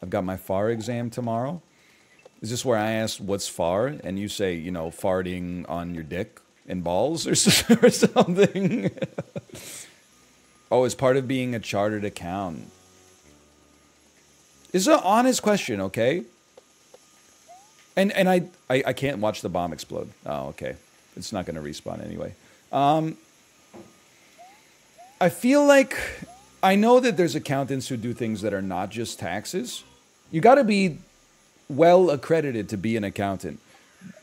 I've got my FAR exam tomorrow. Is this where I asked what's FAR and you say, you know, farting on your dick and balls or, or something? Oh, it's part of being a chartered accountant. It's an honest question, okay? And I can't watch the bomb explode. Oh, okay. It's not going to respawn anyway. I feel like I know that there's accountants who do things that are not just taxes. You got to be well accredited to be an accountant.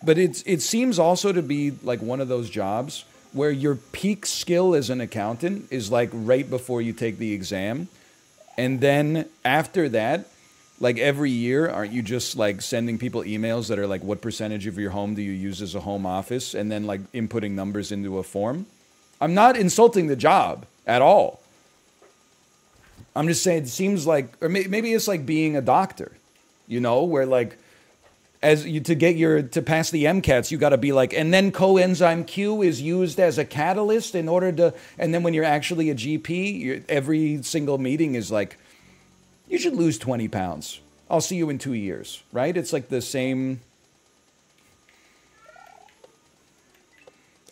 But it seems also to be like one of those jobs where your peak skill as an accountant is like right before you take the exam. And then after that, like every year, aren't you just like sending people emails that are like, what percentage of your home do you use as a home office? And then like inputting numbers into a form. I'm not insulting the job at all. I'm just saying it seems like, or maybe it's like being a doctor, you know, where like, as you to pass the MCATs, you got to be like, and then coenzyme Q is used as a catalyst in order to, and then when you're actually a GP, every single meeting is like, you should lose 20 pounds. I'll see you in 2 years, right? It's like the same.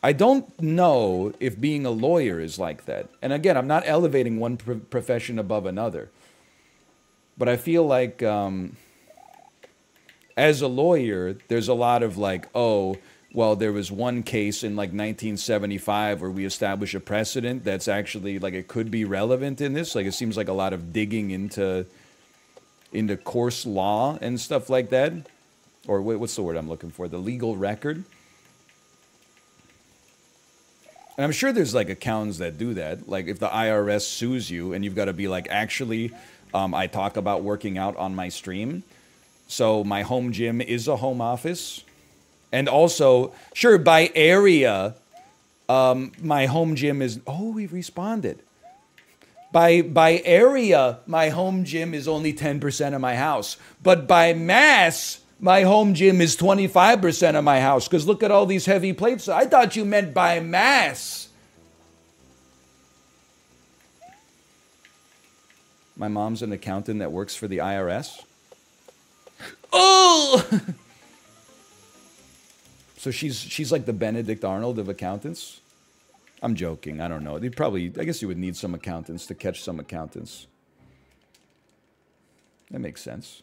I don't know if being a lawyer is like that. And again, I'm not elevating one profession above another. But I feel like as a lawyer, there's a lot of like, oh, well, there was one case in like 1975 where we established a precedent that's actually like it could be relevant in this. Like it seems like a lot of digging into course law and stuff like that. Or what's the word I'm looking for? The legal record. And I'm sure there's like accountants that do that. Like if the IRS sues you and you've got to be like, actually, I talk about working out on my stream. So my home gym is a home office. And also, sure, by area, my home gym is... Oh, we responded. By area, my home gym is only 10% of my house. But by mass, my home gym is 25% of my house. Because look at all these heavy plates. I thought you meant by mass. My mom's an accountant that works for the IRS. Oh! So she's like the Benedict Arnold of accountants? I'm joking. I don't know. I guess you would need some accountants to catch some accountants. That makes sense.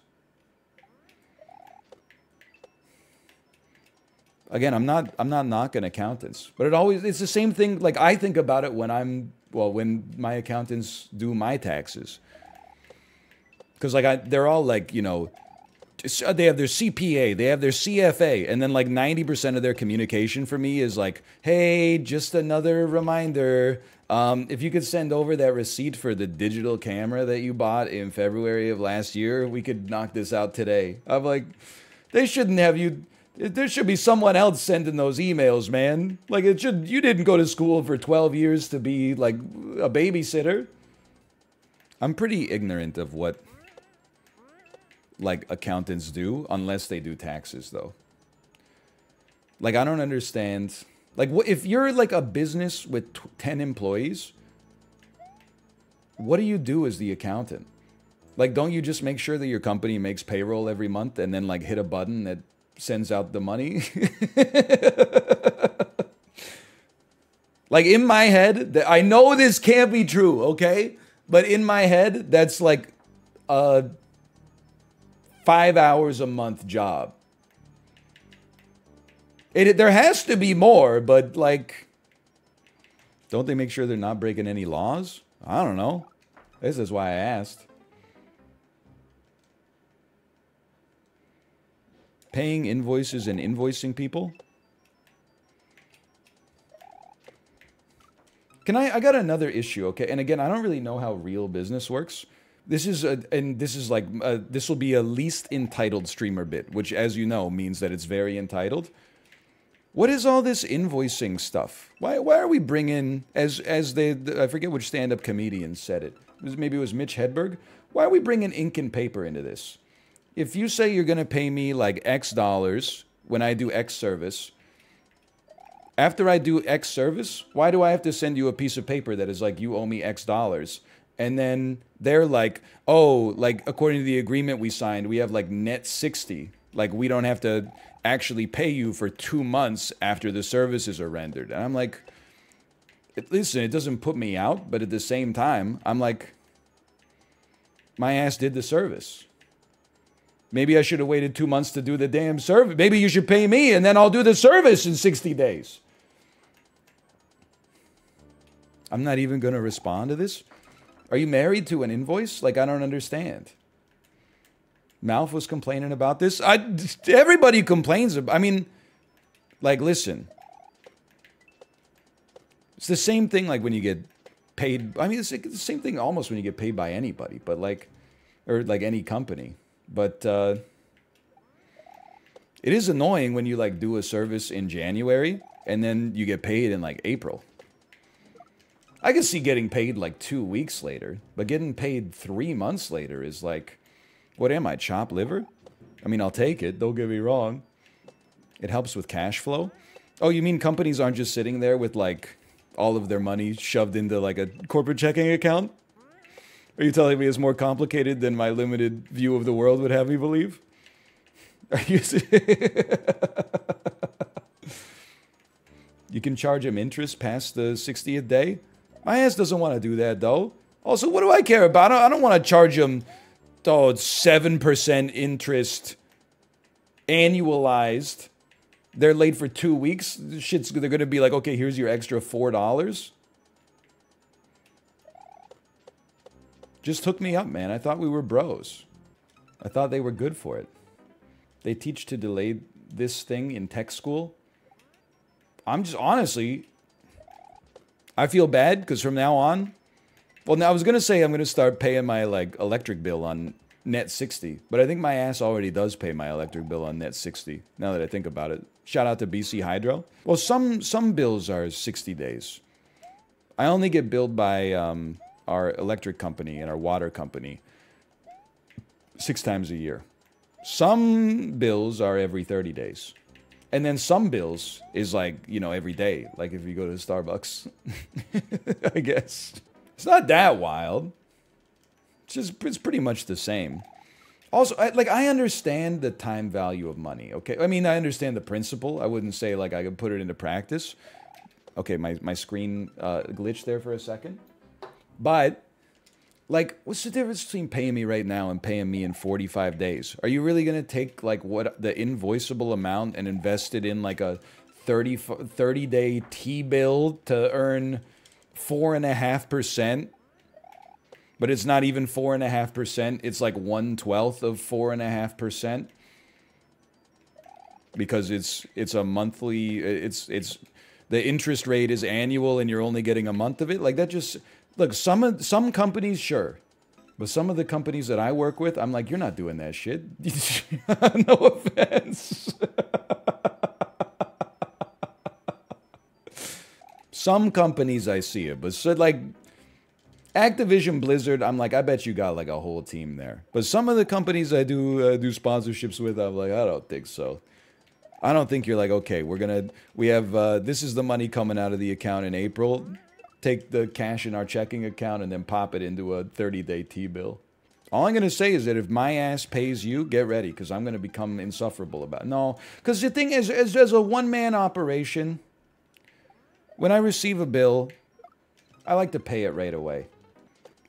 Again, I'm not knocking accountants, but it's the same thing. Like I think about it when when my accountants do my taxes. Because like they're all like, you know, they have their CPA, they have their CFA, and then like 90% of their communication for me is like, hey, just another reminder. If you could send over that receipt for the digital camera that you bought in February of last year, we could knock this out today. I'm like, they shouldn't have you. There should be someone else sending those emails, man. Like you didn't go to school for 12 years to be like a babysitter. I'm pretty ignorant of what like accountants do, unless they do taxes though. Like I don't understand. Like if you're like a business with 10 employees, what do you do as the accountant? Like don't you just make sure that your company makes payroll every month and then like hit a button that sends out the money? Like in my head, I know this can't be true, okay? But in my head, that's like a 5 hours a month job. There has to be more, but like, don't they make sure they're not breaking any laws? I don't know. This is why I asked. Paying invoices and invoicing people? I got another issue, okay? And again, I don't really know how real business works. This is this will be a least entitled streamer bit, which, as you know, means that it's very entitled. What is all this invoicing stuff? Why are we bringing, I forget which stand-up comedian said it. Maybe it was Mitch Hedberg. Why are we bringing ink and paper into this? If you say you're going to pay me like X dollars when I do X service, after I do X service, why do I have to send you a piece of paper that is like, you owe me X dollars? And then they're like, oh, like according to the agreement we signed, we have like net 60. Like we don't have to actually pay you for 2 months after the services are rendered. And I'm like, listen, it doesn't put me out, but at the same time, I'm like, my ass did the service. Maybe I should have waited 2 months to do the damn service. Maybe you should pay me and then I'll do the service in 60 days. I'm not even going to respond to this. Are you married to an invoice? Like, I don't understand. Malf was complaining about this. Everybody complains. I mean, like, listen. It's the same thing like when you get paid. I mean, it's the same thing almost when you get paid by anybody, but like, or like any company. But it is annoying when you like do a service in January and then you get paid in like April. I can see getting paid like 2 weeks later, but getting paid 3 months later is like, what am I, chopped liver? I mean, I'll take it, don't get me wrong. It helps with cash flow. Oh, you mean companies aren't just sitting there with like all of their money shoved into like a corporate checking account? Are you telling me it's more complicated than my limited view of the world would have me believe? Are you... You can charge him interest past the 60th day? My ass doesn't want to do that, though. Also, what do I care about? I don't want to charge him, 7% interest annualized. They're late for 2 weeks. They're going to be like, okay, here's your extra $4. Just hook me up, man. I thought we were bros. I thought they were good for it. They teach to delay this thing in tech school. I'm just, honestly, I feel bad because from now on, well, now I was going to say I'm going to start paying my, like, electric bill on net 60, but I think my ass already does pay my electric bill on net 60, now that I think about it. Shout out to BC Hydro. Well, some bills are 60 days. I only get billed by our electric company and our water company 6 times a year. Some bills are every 30 days. And then some bills is like, you know, every day. Like if you go to Starbucks, I guess. It's not that wild. It's pretty much the same. Also, I understand the time value of money, okay? I mean, I understand the principle. I wouldn't say, like, I could put it into practice. Okay, my screen glitched there for a second. But, like, what's the difference between paying me right now and paying me in 45 days? Are you really going to take, like, what the invoiceable amount and invest it in, like, a 30-day T-bill to earn 4.5%? But it's not even 4.5%. It's like 1/12 of 4.5%. Because it's a monthly, it's the interest rate is annual and you're only getting a month of it. Like that just, look, some companies, sure. But some of the companies that I work with, I'm like, you're not doing that shit. No offense. Some companies I see it, but so like Activision Blizzard, I'm like, I bet you got like a whole team there. But some of the companies I do sponsorships with, I'm like, I don't think so. I don't think you're like, okay, we have, this is the money coming out of the account in April. Take the cash in our checking account and then pop it into a 30-day T-bill. All I'm going to say is that if my ass pays you, get ready, because I'm going to become insufferable about it. No, because the thing is, as a one-man operation, when I receive a bill, I like to pay it right away.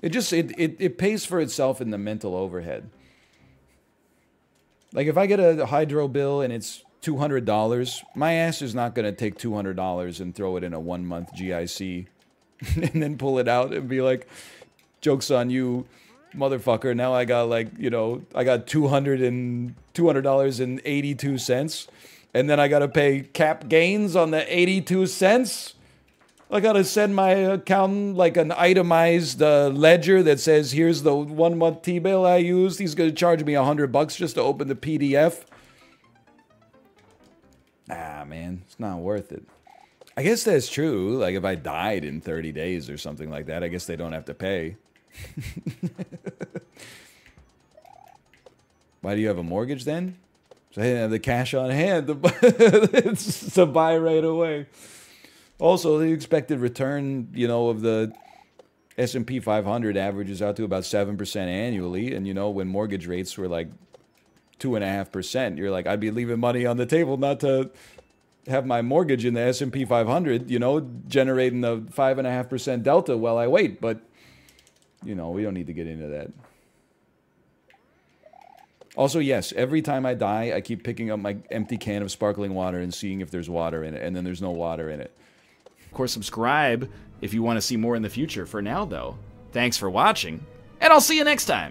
It pays for itself in the mental overhead. Like if I get a hydro bill and it's $200, my ass is not going to take $200 and throw it in a 1-month GIC and then pull it out and be like, joke's on you, motherfucker. Now I got like, you know, I got $200.82 and then I got to pay cap gains on the 82 cents. I gotta send my accountant like an itemized ledger that says, here's the 1-month T-bill I used. He's gonna charge me $100 just to open the PDF. Ah, man, it's not worth it. I guess that's true. Like if I died in 30 days or something like that, I guess they don't have to pay. Why do you have a mortgage then? So I didn't have the cash on hand to buy right away. Also, the expected return, you know, of the S&P 500 averages out to about 7% annually. And, you know, when mortgage rates were like 2.5%, you're like, I'd be leaving money on the table not to have my mortgage in the S&P 500, you know, generating a 5.5% delta while I wait. But, you know, we don't need to get into that. Also, yes, every time I die, I keep picking up my empty can of sparkling water and seeing if there's water in it, and then there's no water in it. Of course, subscribe if you want to see more in the future. For now, though, thanks for watching, and I'll see you next time.